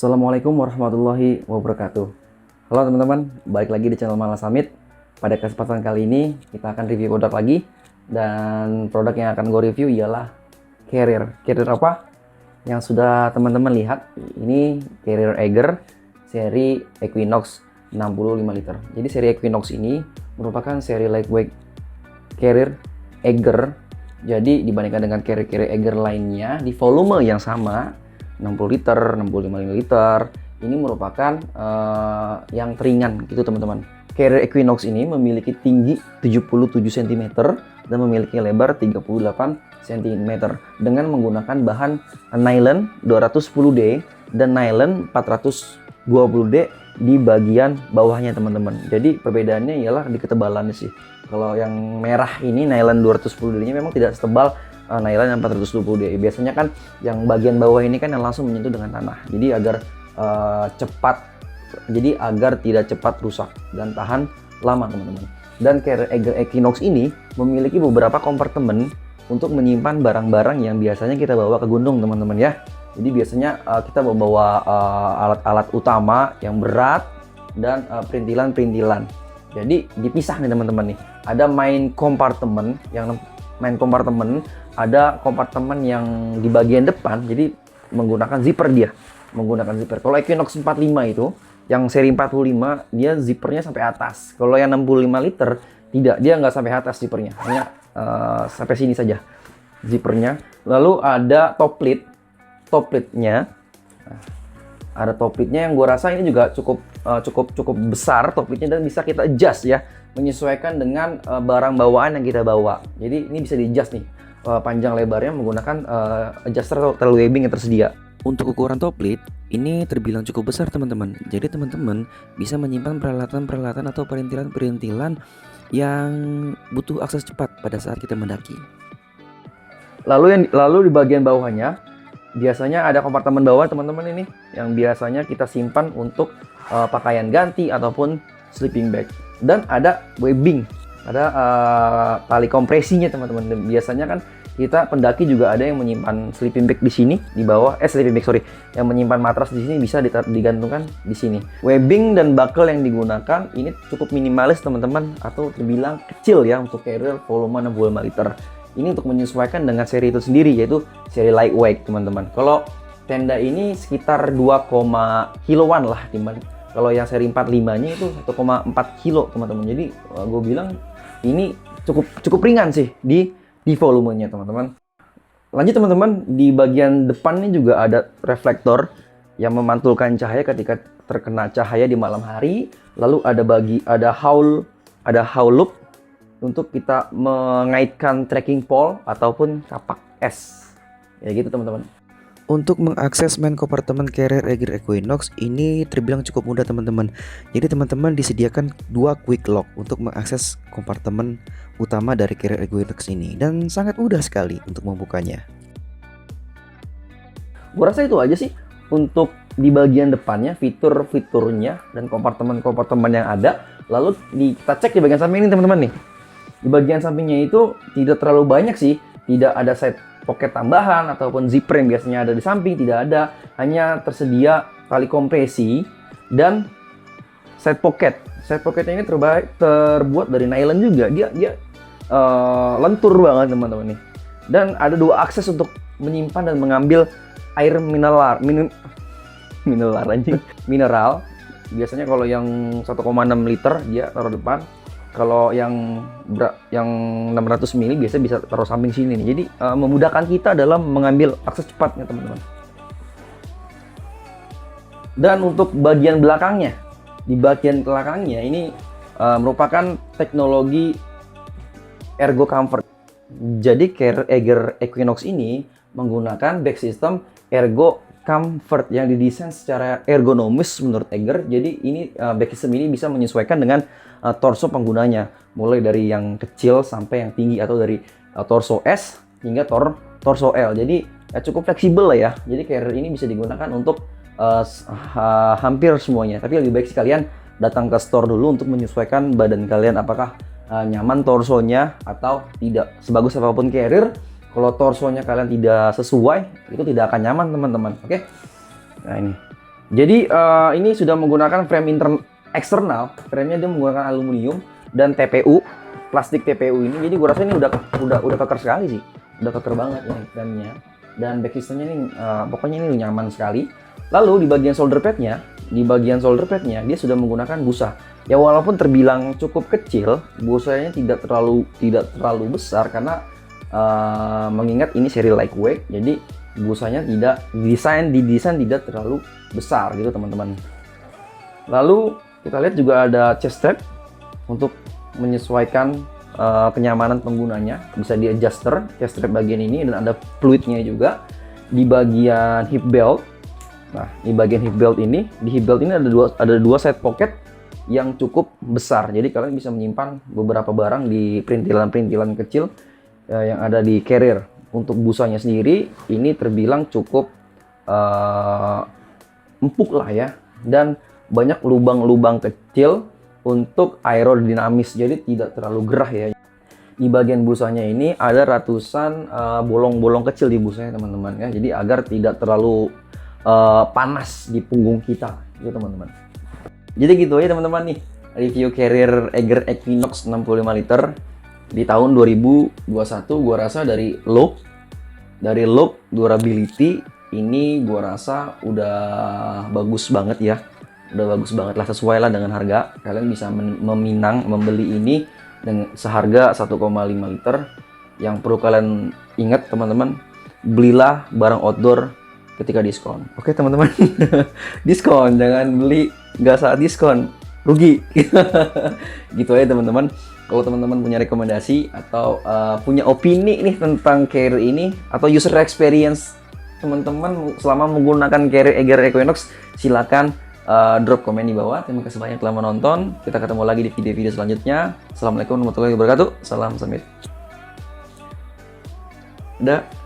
Assalamualaikum warahmatullahi wabarakatuh. Halo teman-teman, balik lagi di channel Malah Summit. Pada kesempatan kali ini kita akan review produk lagi. Dan produk yang akan gue review ialah carrier. Carrier apa? Yang sudah teman-teman lihat, ini carrier Eiger seri Equinox 65 liter. Jadi seri Equinox ini merupakan seri lightweight carrier Eiger. Jadi dibandingkan dengan carrier-carrier Eiger lainnya di volume yang sama 60 liter, 65 liter, ini merupakan yang teringan gitu teman-teman. Carrier Equinox ini memiliki tinggi 77 cm dan memiliki lebar 38 cm dengan menggunakan bahan nylon 210D dan nylon 420D di bagian bawahnya teman-teman. Jadi perbedaannya ialah di ketebalannya sih. Kalau yang merah ini nylon 210D-nya memang tidak setebal nylon yang 420D. Biasanya kan yang bagian bawah ini kan yang langsung menyentuh dengan tanah. Jadi agar agar tidak cepat rusak dan tahan lama teman-teman. Dan carrier Eiger Equinox ini memiliki beberapa kompartemen untuk menyimpan barang-barang yang biasanya kita bawa ke gunung teman-teman ya. Jadi biasanya kita membawa alat-alat utama yang berat dan perintilan-perintilan. Jadi dipisah nih teman-teman nih. Ada main kompartemen ada kompartemen yang di bagian depan, jadi menggunakan zipper dia. Menggunakan zipper. Kalau Equinox 45 itu, yang seri 45, dia zippernya sampai atas. Kalau yang 65 liter, tidak. Dia nggak sampai atas zippernya. Hanya sampai sini saja zippernya. Lalu ada top lid. Top lidnya. Ada top lidnya yang gue rasa ini juga cukup besar top lidnya dan bisa kita adjust ya. Menyesuaikan dengan barang bawaan yang kita bawa. Jadi ini bisa di-adjust nih. Panjang lebarnya menggunakan adjuster atau tail webbing yang tersedia. Untuk ukuran top lid, ini terbilang cukup besar teman-teman. Jadi teman-teman bisa menyimpan peralatan-peralatan atau perintilan-perintilan yang butuh akses cepat pada saat kita mendaki. Lalu di bagian bawahnya, biasanya ada kompartemen bawah teman-teman ini, yang biasanya kita simpan untuk pakaian ganti ataupun sleeping bag. Dan ada webbing. Ada tali kompresinya teman-teman. Biasanya kan kita pendaki juga ada yang menyimpan sleeping bag di sini di bawah, yang menyimpan matras di sini bisa digantungkan di sini. Webbing dan buckle yang digunakan ini cukup minimalis teman-teman, atau terbilang kecil ya untuk carrier volume 65 liter. Ini untuk menyesuaikan dengan seri itu sendiri, yaitu seri lightweight teman-teman. Kalau tenda ini sekitar 2, kiloan lah timbang. Kalau yang seri 45-nya itu 1,4 kilo teman-teman. Jadi gue bilang ini cukup ringan sih di volumenya teman-teman. Lanjut teman-teman, di bagian depannya juga ada reflektor yang memantulkan cahaya ketika terkena cahaya di malam hari. Lalu ada howl loop untuk kita mengaitkan trekking pole ataupun kapak es. Ya gitu teman-teman. Untuk mengakses main kompartemen carrier Eiger Equinox ini terbilang cukup mudah teman-teman. Jadi teman-teman disediakan 2 quick lock untuk mengakses kompartemen utama dari carrier Equinox ini, dan sangat mudah sekali untuk membukanya. Gua rasa itu aja sih untuk di bagian depannya, fitur-fiturnya dan kompartemen-kompartemen yang ada. Lalu kita cek di bagian samping ini teman-teman nih. Di bagian sampingnya itu tidak terlalu banyak sih, tidak ada side pocket tambahan ataupun zipper yang biasanya ada di samping, tidak ada. Hanya tersedia tali kompresi dan side pocket. Side pocketnya ini terbuat dari nylon juga. Dia lentur banget teman-teman nih. Dan ada 2 akses untuk menyimpan dan mengambil air mineral. Biasanya kalau yang 1,6 liter dia taruh depan. Kalau yang 600 ml biasa bisa taruh samping sini nih. Jadi memudahkan kita dalam mengambil akses cepatnya teman-teman. Dan untuk bagian belakangnya, di bagian belakangnya ini merupakan teknologi Ergo Comfort. Jadi carrier Eiger Equinox ini menggunakan back system Ergo Comfort yang didesain secara ergonomis menurut Eiger. Jadi ini back system ini bisa menyesuaikan dengan torso penggunanya, mulai dari yang kecil sampai yang tinggi, atau dari torso S hingga torso L. Jadi cukup fleksibel lah ya. Jadi carrier ini bisa digunakan untuk hampir semuanya. Tapi lebih baik sekalian datang ke store dulu untuk menyesuaikan badan kalian apakah nyaman torsonya atau tidak. Sebagus apapun carrier, kalau torsonya kalian tidak sesuai, itu tidak akan nyaman teman-teman. Oke. Nah ini Jadi ini sudah menggunakan frame eksternal, frame-nya dia menggunakan aluminium dan TPU, plastik TPU ini. Jadi gua rasa ini udah keker sekali sih, udah keker banget ini frame-nya. Dan back system-nya ini pokoknya ini nyaman sekali. Lalu di bagian shoulder pad-nya, dia sudah menggunakan busa. Ya walaupun terbilang cukup kecil, busanya tidak terlalu besar karena mengingat ini seri lightweight, jadi busanya didesain tidak terlalu besar gitu teman-teman. Lalu kita lihat juga ada chest strap untuk menyesuaikan kenyamanan penggunanya, bisa di adjuster chest strap bagian ini, dan ada fluidnya juga di bagian hip belt. Nah, di bagian hip belt ini ada dua side pocket yang cukup besar, jadi kalian bisa menyimpan beberapa barang di perintilan-perintilan kecil yang ada di carrier. Untuk busanya sendiri ini terbilang cukup empuk lah ya, dan banyak lubang-lubang kecil untuk aerodinamis, jadi tidak terlalu gerah ya. Di bagian busanya ini ada ratusan bolong-bolong kecil di busanya teman-teman ya, jadi agar tidak terlalu panas di punggung kita gitu teman-teman. Jadi gitu ya teman-teman nih, review carrier Eiger Equinox 65 liter di tahun 2021. Gua rasa dari look, durability ini gua rasa udah bagus banget ya. Udah bagus banget lah, sesuai lah dengan harga. Kalian bisa membeli ini dengan seharga 1,5 liter. Yang perlu kalian ingat teman-teman, belilah barang outdoor ketika diskon. Oke teman-teman, diskon, jangan beli nggak saat diskon, rugi. Gitu aja teman-teman. Kalau teman-teman punya rekomendasi atau punya opini nih tentang carrier ini atau user experience teman-teman selama menggunakan carrier Eiger Equinox, silakan drop komen di bawah. Terima kasih banyak telah menonton. Kita ketemu lagi di video-video selanjutnya. Assalamualaikum warahmatullahi wabarakatuh. Salam samit. Dah.